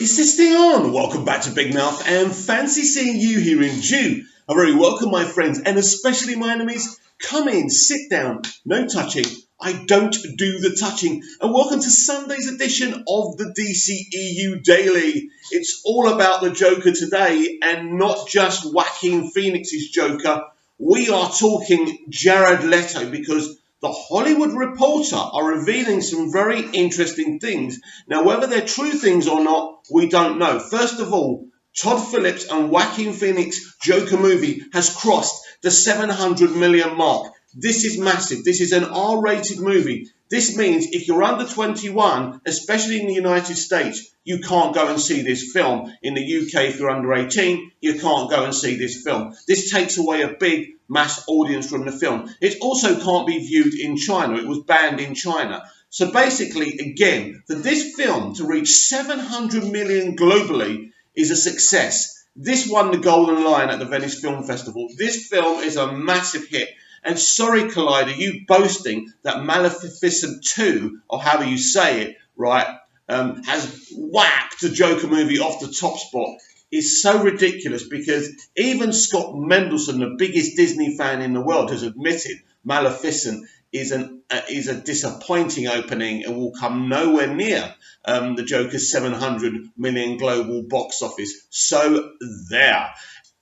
Is this thing on? Welcome back to Big Mouth and fancy seeing you here in June. A very welcome, my friends, and especially my enemies. Come in, sit down, no touching. I don't do the touching. And welcome to Sunday's edition of the dceu Daily. It's all about the Joker today, and not just Joaquin Phoenix's Joker. We are talking Jared Leto because the Hollywood Reporter are revealing some very interesting things. Now, whether they're true things or not, we don't know. First of all, Todd Phillips and Joaquin Phoenix Joker movie has crossed the 700 million mark. This is massive. This is an R-rated movie. This means if you're under 21, especially in the United States, you can't go and see this film. In the UK, if you're under 18, you can't go and see this film. This takes away a big mass audience from the film. It also can't be viewed in China. It was banned in China. So basically, again, for this film to reach 700 million globally is a success. This won the Golden Lion at the Venice Film Festival. This film is a massive hit. And sorry, Collider, you boasting that Maleficent 2, or however you say it, right, has whacked the Joker movie off the top spot is so ridiculous, because even Scott Mendelsohn, the biggest Disney fan in the world, has admitted Maleficent is a disappointing opening and will come nowhere near the Joker's 700 million global box office. So there.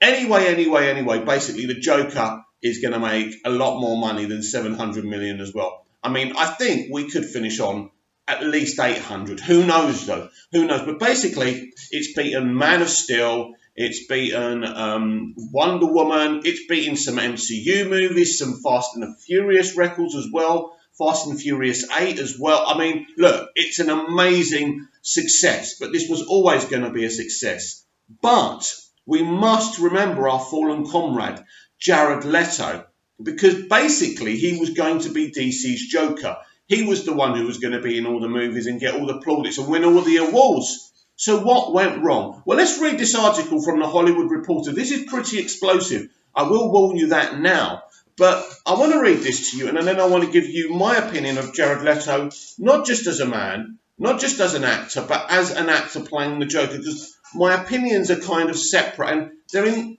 Anyway, basically the Joker is going to make a lot more money than 700 million as well. I mean, I think we could finish on at least 800. Who knows, though? Who knows? But basically, it's beaten Man of Steel. It's beaten Wonder Woman. It's beaten some MCU movies, some Fast and the Furious records as well. Fast and Furious 8 as well. I mean, look, it's an amazing success. But this was always going to be a success. But we must remember our fallen comrade, Jared Leto, because basically he was going to be DC's Joker. He was the one who was going to be in all the movies and get all the plaudits and win all the awards. So what went wrong? Well, let's read this article from the Hollywood Reporter. This is pretty explosive. I will warn you that now. But I want to read this to you, and then I want to give you my opinion of Jared Leto, not just as a man, not just as an actor, but as an actor playing the Joker, because my opinions are kind of separate, and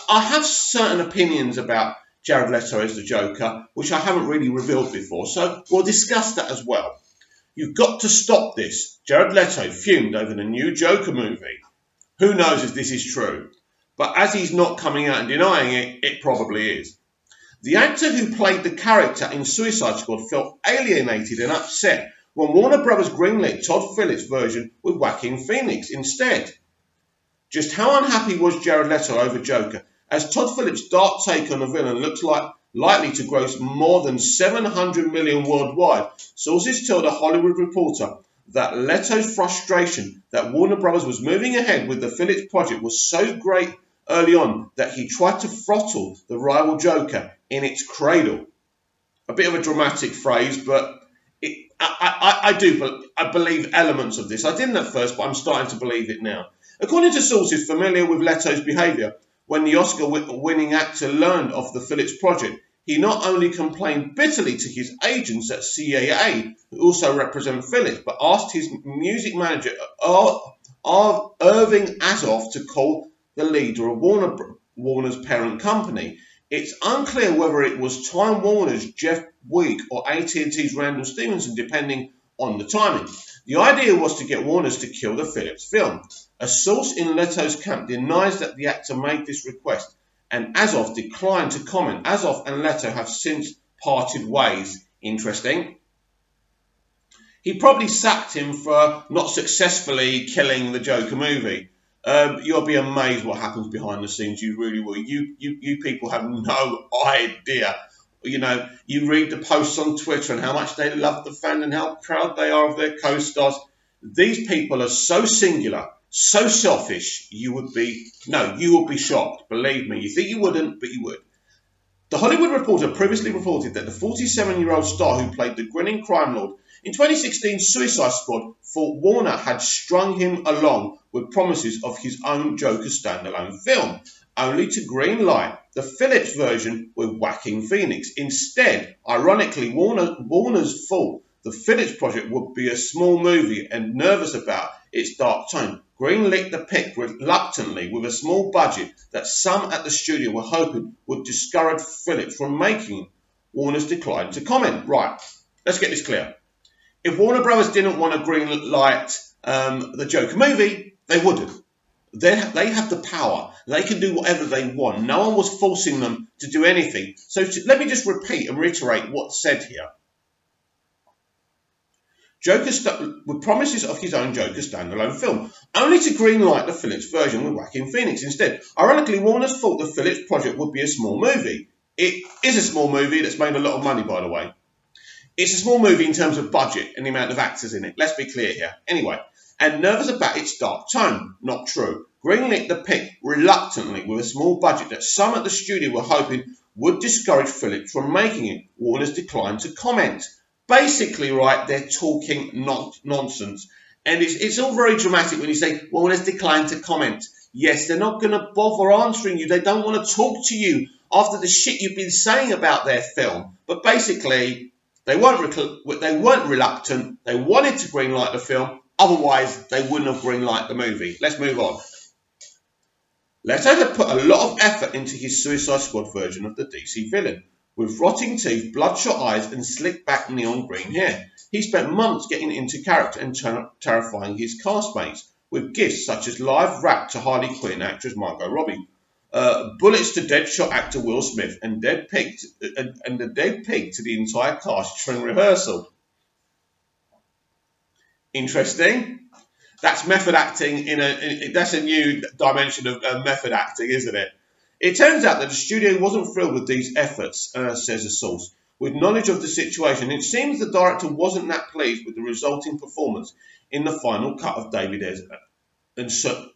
I have certain opinions about Jared Leto as the Joker, which I haven't really revealed before, so we'll discuss that as well. You've got to stop this. Jared Leto fumed over the new Joker movie. Who knows if this is true? But as he's not coming out and denying it, it probably is. The actor who played the character in Suicide Squad felt alienated and upset when Warner Brothers greenlit Todd Phillips' version with Joaquin Phoenix instead. Just how unhappy was Jared Leto over Joker, as Todd Phillips' dark take on the villain looks likely to gross more than 700 million worldwide? Sources tell the Hollywood Reporter that Leto's frustration that Warner Brothers was moving ahead with the Phillips project was so great early on that he tried to throttle the rival Joker in its cradle. A bit of a dramatic phrase, but I believe elements of this. I didn't at first, but I'm starting to believe it now. According to sources familiar with Leto's behaviour, when the Oscar-winning actor learned of the Phillips project, he not only complained bitterly to his agents at CAA, who also represent Phillips, but asked his music manager, Irving Azoff, to call the leader of Warner's parent company. It's unclear whether it was Time Warner's Jeff Week or AT&T's Randall Stevenson, depending on the timing. The idea was to get Warner's to kill the Phillips film. A source in Leto's camp denies that the actor made this request, and Azoff declined to comment. Azoff and Leto have since parted ways. Interesting. He probably sacked him for not successfully killing the Joker movie. You'll be amazed what happens behind the scenes. You really will. You people have no idea. You know, you read the posts on Twitter and how much they love the fan and how proud they are of their co-stars. These people are so singular, so selfish, you would be shocked. Believe me. You think you wouldn't, but you would. The Hollywood Reporter previously reported that the 47-year-old star who played the grinning crime lord in 2016 Suicide Squad thought Warner had strung him along with promises of his own Joker standalone film, only to greenlight the Phillips version with Joaquin Phoenix. Instead, ironically, Warner's thought the Phillips project would be a small movie and nervous about its dark tone. Greenlit the pick reluctantly with a small budget that some at the studio were hoping would discourage Phillips from making it. Warner's declined to comment. Right, let's get this clear. If Warner Brothers didn't want to greenlight the Joker movie, they wouldn't. They have the power. They can do whatever they want. No one was forcing them to do anything. So let me just repeat and reiterate what's said here. With promises of his own Joker standalone film, only to greenlight the Phillips version with Joaquin Phoenix instead. Ironically, Warner's thought the Phillips project would be a small movie. It is a small movie that's made a lot of money, by the way. It's a small movie in terms of budget and the amount of actors in it. Let's be clear here. Anyway, and nervous about its dark tone. Not true. Greenlit the pick reluctantly with a small budget that some at the studio were hoping would discourage Phillips from making it. Warner's declined to comment. Basically, right, they're talking nonsense. And it's all very dramatic when you say, Warner's declined to comment. Yes, they're not going to bother answering you. They don't want to talk to you after the shit you've been saying about their film. But basically, they weren't reluctant. They wanted to greenlight the film. Otherwise, they wouldn't have greenlight the movie. Let's move on. Leto had put a lot of effort into his Suicide Squad version of the DC villain. With rotting teeth, bloodshot eyes, and slick-back neon green hair. He spent months getting into character and terrifying his castmates with gifts such as live rap to Harley Quinn actress Margot Robbie, bullets to Deadshot actor Will Smith, and the dead pig to the entire cast during rehearsal. Interesting. That's method acting that's a new dimension of method acting, isn't it? It turns out that the studio wasn't thrilled with these efforts, says a source. With knowledge of the situation, it seems the director wasn't that pleased with the resulting performance in the final cut of David Ayer's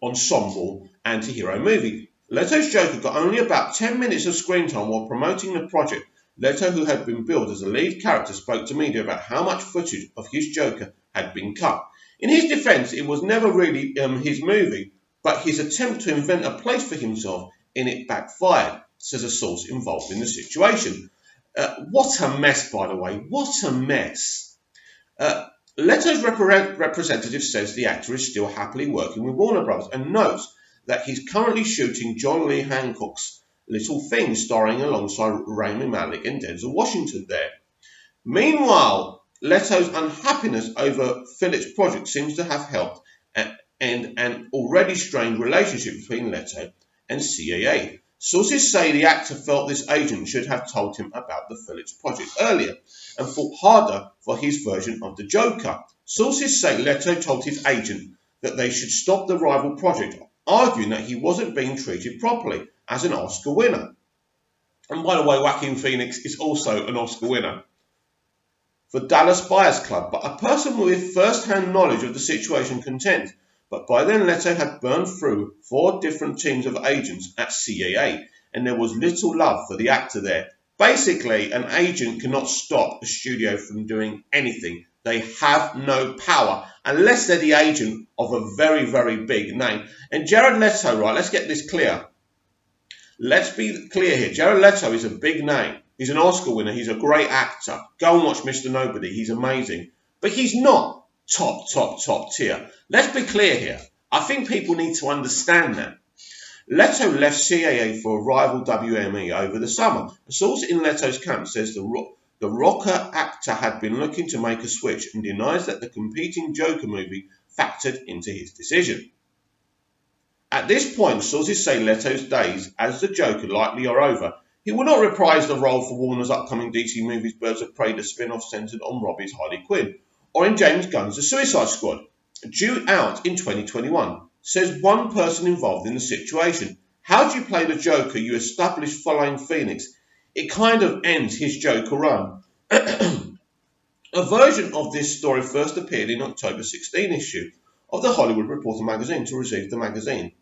ensemble anti-hero movie. Leto's Joker got only about 10 minutes of screen time while promoting the project. Leto, who had been billed as a lead character, spoke to media about how much footage of his Joker had been cut. In his defense, it was never really his movie, but his attempt to invent a place for himself in it backfired, says a source involved in the situation. What a mess, by the way. What a mess. Leto's representative says the actor is still happily working with Warner Bros. And notes that he's currently shooting John Lee Hancock's Little Things, starring alongside Rami Malek and Denzel Washington there. Meanwhile, Leto's unhappiness over Phillips' project seems to have helped and an already strained relationship between Leto and CAA. Sources say the actor felt this agent should have told him about the Phillips project earlier and fought harder for his version of the Joker. Sources say Leto told his agent that they should stop the rival project, arguing that he wasn't being treated properly as an Oscar winner. And by the way, Joaquin Phoenix is also an Oscar winner for Dallas Buyers Club, but a person with first-hand knowledge of the situation contends. But by then, Leto had burned through 4 different teams of agents at CAA, and there was little love for the actor there. Basically, an agent cannot stop a studio from doing anything. They have no power, unless they're the agent of a very, very big name. And Jared Leto, right, let's get this clear. Let's be clear here. Jared Leto is a big name. He's an Oscar winner. He's a great actor. Go and watch Mr. Nobody. He's amazing. But he's not top tier. Let's be clear here. I think people need to understand that. Leto left CAA for a rival WME over the summer. A source in Leto's camp says the rocker actor had been looking to make a switch and denies that the competing Joker movie factored into his decision. At this point, sources say Leto's days as the Joker likely are over. He will not reprise the role for Warner's upcoming DC movies Birds of Prey, the spin-off centered on Robbie's Harley Quinn, or in James Gunn's The Suicide Squad, due out in 2021, says one person involved in the situation. How do you play the Joker you established following Phoenix? It kind of ends his Joker run. A version of this story first appeared in October 16 issue of the Hollywood Reporter magazine to receive the magazine.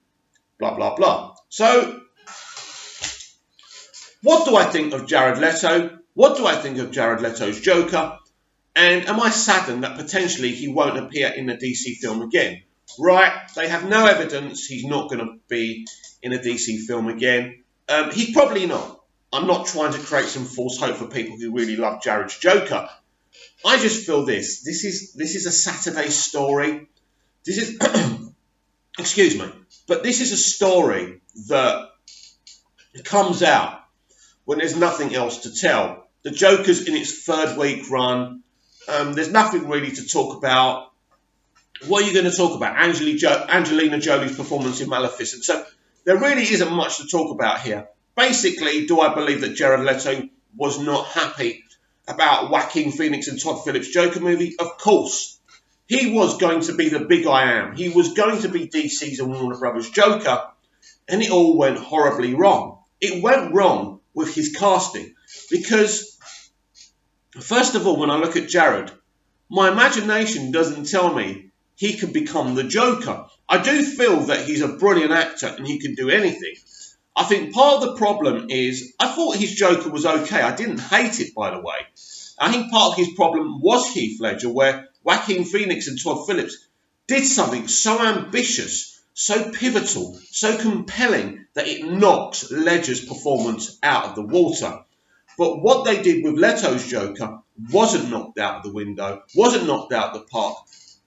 Blah, blah, blah. So, what do I think of Jared Leto? What do I think of Jared Leto's Joker? And am I saddened that potentially he won't appear in the DC film again? Right, they have no evidence he's not going to be in a DC film again. He's probably not. I'm not trying to create some false hope for people who really love Jared's Joker. I just feel this is a Saturday story. This is, excuse me, but this is a story that comes out when there's nothing else to tell. The Joker's in its third week run. There's nothing really to talk about. What are you going to talk about? Angelina Jolie's performance in Maleficent. So there really isn't much to talk about here. Basically, do I believe that Jared Leto was not happy about Joaquin Phoenix and Todd Phillips' Joker movie? Of course. He was going to be the big I am. He was going to be DC's and Warner Brothers' Joker, and it all went horribly wrong. It went wrong with his casting because, first of all, when I look at Jared, my imagination doesn't tell me he can become the Joker. I do feel that he's a brilliant actor and he can do anything. I think part of the problem is, I thought his Joker was okay. I didn't hate it, by the way. I think part of his problem was Heath Ledger, where Joaquin Phoenix and Todd Phillips did something so ambitious, so pivotal, so compelling that it knocks Ledger's performance out of the water. But what they did with Leto's Joker wasn't knocked out of the window, wasn't knocked out of the park,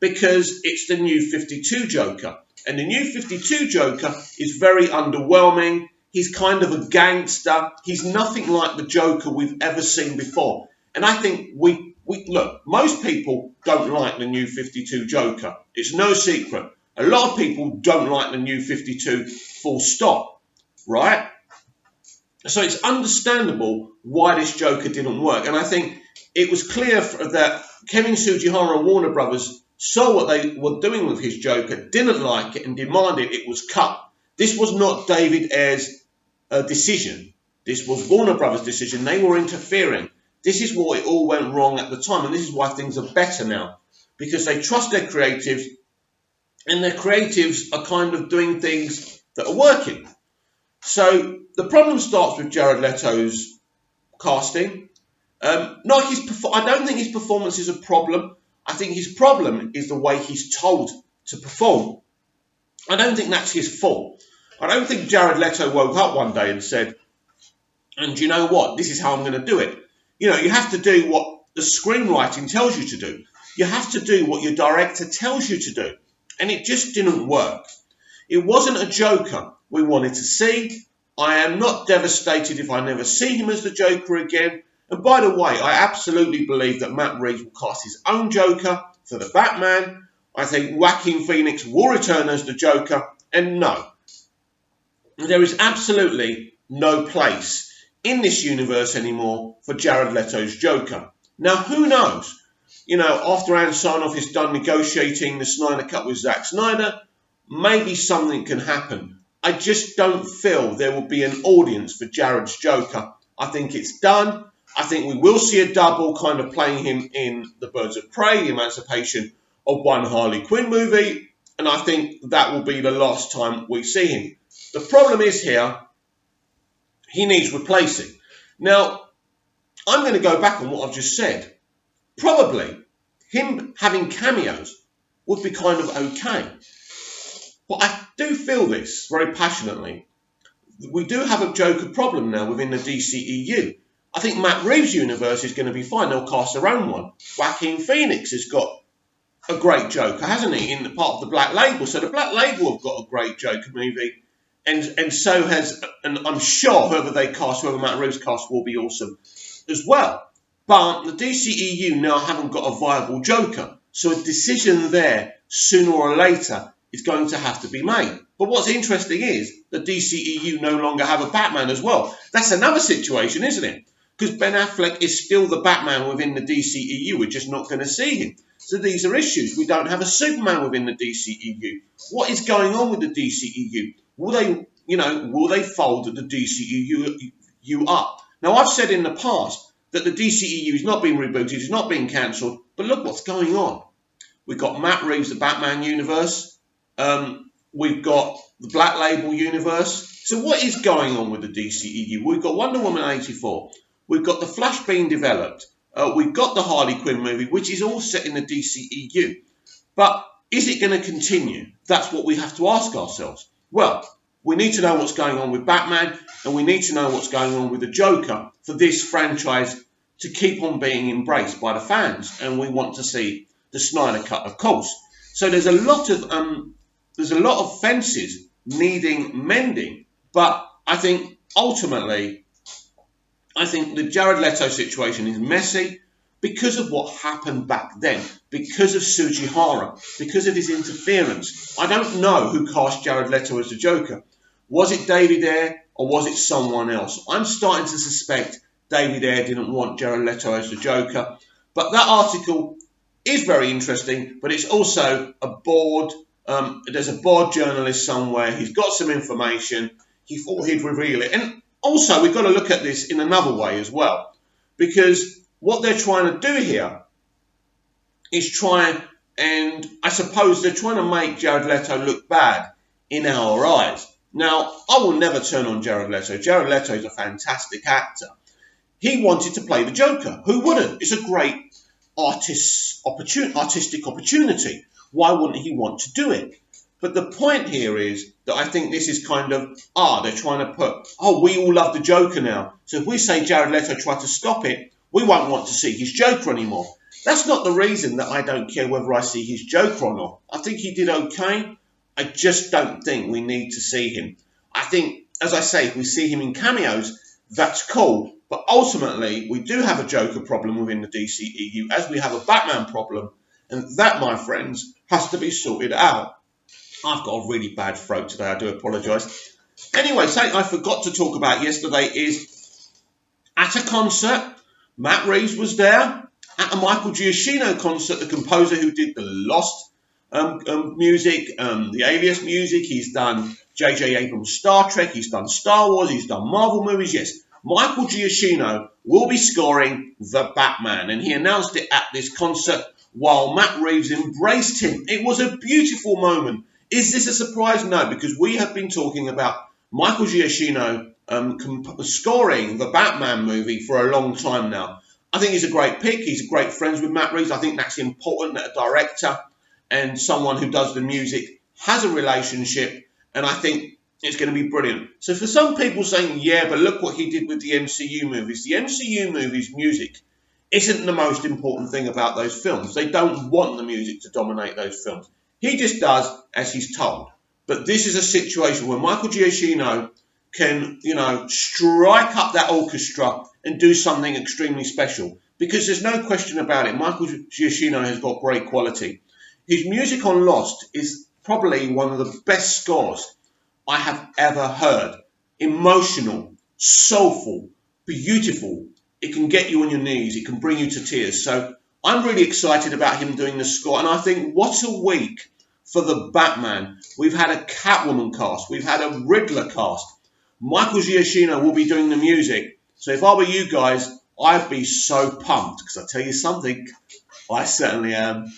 because it's the New 52 Joker. And the New 52 Joker is very underwhelming. He's kind of a gangster. He's nothing like the Joker we've ever seen before. And I think we look, most people don't like the New 52 Joker. It's no secret. A lot of people don't like the New 52 full stop, right? So it's understandable why this Joker didn't work. And I think it was clear that Kevin Sugihara and Warner Brothers saw what they were doing with his Joker, didn't like it, and demanded it was cut. This was not David Ayer's decision. This was Warner Brothers' decision. They were interfering. This is why it all went wrong at the time, and this is why things are better now, because they trust their creatives, and their creatives are kind of doing things that are working. So the problem starts with Jared Leto's casting. I don't think his performance is a problem. I think his problem is the way he's told to perform. I don't think that's his fault. I don't think Jared Leto woke up one day and said, and you know what, this is how I'm going to do it. You know, you have to do what the screenwriting tells you to do. You have to do what your director tells you to do. And it just didn't work. It wasn't a Joker we wanted to see. I am not devastated if I never see him as the Joker again. And by the way, I absolutely believe that Matt Reeves will cast his own Joker for the Batman. I think Joaquin Phoenix will return as the Joker. And no, there is absolutely no place in this universe anymore for Jared Leto's Joker. Now, who knows? You know, after Ann Sarnoff is done negotiating the Snyder Cut with Zack Snyder, maybe something can happen. I just don't feel there will be an audience for Jared's Joker. I think it's done. I think we will see a double kind of playing him in The Birds of Prey, the emancipation of one Harley Quinn movie, and I think that will be the last time we see him. The problem is here, he needs replacing. Now, I'm going to go back on what I've just said. Probably him having cameos would be kind of okay. But I do feel this very passionately. We do have a Joker problem now within the DCEU. I think Matt Reeves' universe is going to be fine. They'll cast their own one. Joaquin Phoenix has got a great Joker, hasn't he, in the part of the Black Label. So the Black Label have got a great Joker movie. And so has, and I'm sure whoever Matt Reeves cast will be awesome as well. But the DCEU now haven't got a viable Joker. So a decision there, sooner or later, is going to have to be made. But what's interesting is the DCEU no longer have a Batman as well. That's another situation, isn't it? Because Ben Affleck is still the Batman within the DCEU. We're just not going to see him. So these are issues. We don't have a Superman within the DCEU. What is going on with the DCEU? Will they fold the DCEU up? Now, I've said in the past that the DCEU is not being rebooted, it's not being cancelled, but look what's going on. We've got Matt Reeves, the Batman universe. We've got the Black Label universe. So what is going on with the DCEU? We've got Wonder Woman 84. We've got the Flash being developed. We've got the Harley Quinn movie, which is all set in the DCEU. But is it going to continue? That's what we have to ask ourselves. Well, we need to know what's going on with Batman, and we need to know what's going on with the Joker for this franchise to keep on being embraced by the fans. And we want to see the Snyder Cut, of course. So there's a lot of fences needing mending. But I think ultimately, I think the Jared Leto situation is messy because of what happened back then, because of Sujihara, because of his interference. I don't know who cast Jared Leto as the Joker. Was it David Ayer or was it someone else? I'm starting to suspect David Ayer didn't want Jared Leto as the Joker. But that article is very interesting, but it's also a bored, there's a bored journalist somewhere. He's got some information. He thought he'd reveal it. And also, we've got to look at this in another way as well, because what they're trying to do here is and I suppose they're trying to make Jared Leto look bad in our eyes. Now, I will never turn on Jared Leto. Jared Leto is a fantastic actor. He wanted to play the Joker. Who wouldn't? It's a great artistic opportunity. Why wouldn't he want to do it? But the point here is that I think this is kind of, they're trying to put, we all love the Joker now. So if we say Jared Leto tried to stop it, we won't want to see his Joker anymore. That's not the reason that I don't care whether I see his Joker or not. I think he did okay. I just don't think we need to see him. I think, as I say, if we see him in cameos, that's cool. But ultimately, we do have a Joker problem within the DCEU, as we have a Batman problem. And that, my friends, has to be sorted out. I've got a really bad throat today. I do apologise. Anyway, something I forgot to talk about yesterday is at a concert, Matt Reeves was there. At a Michael Giacchino concert, the composer who did the Lost music, the Alias music, he's done J.J. Abrams' Star Trek, he's done Star Wars, he's done Marvel movies, yes. Michael Giacchino will be scoring The Batman, and he announced it at this concert while Matt Reeves embraced him. It was a beautiful moment. Is this a surprise? No, because we have been talking about Michael Giacchino scoring the Batman movie for a long time now. I think he's a great pick. He's great friends with Matt Reeves. I think that's important that a director and someone who does the music has a relationship, and I think it's going to be brilliant. So for some people saying, yeah, but look what he did with the MCU movies. The MCU movies' music isn't the most important thing about those films. They don't want the music to dominate those films. He just does as he's told. But this is a situation where Michael Giacchino can, strike up that orchestra and do something extremely special. Because there's no question about it, Michael Giacchino has got great quality. His music on Lost is probably one of the best scores I have ever heard. Emotional, soulful, beautiful. It can get you on your knees. It can bring you to tears. So I'm really excited about him doing the score. And I think what a week for the Batman. We've had a Catwoman cast. We've had a Riddler cast. Michael Giacchino will be doing the music. So if I were you guys, I'd be so pumped. Because I tell you something, I certainly am.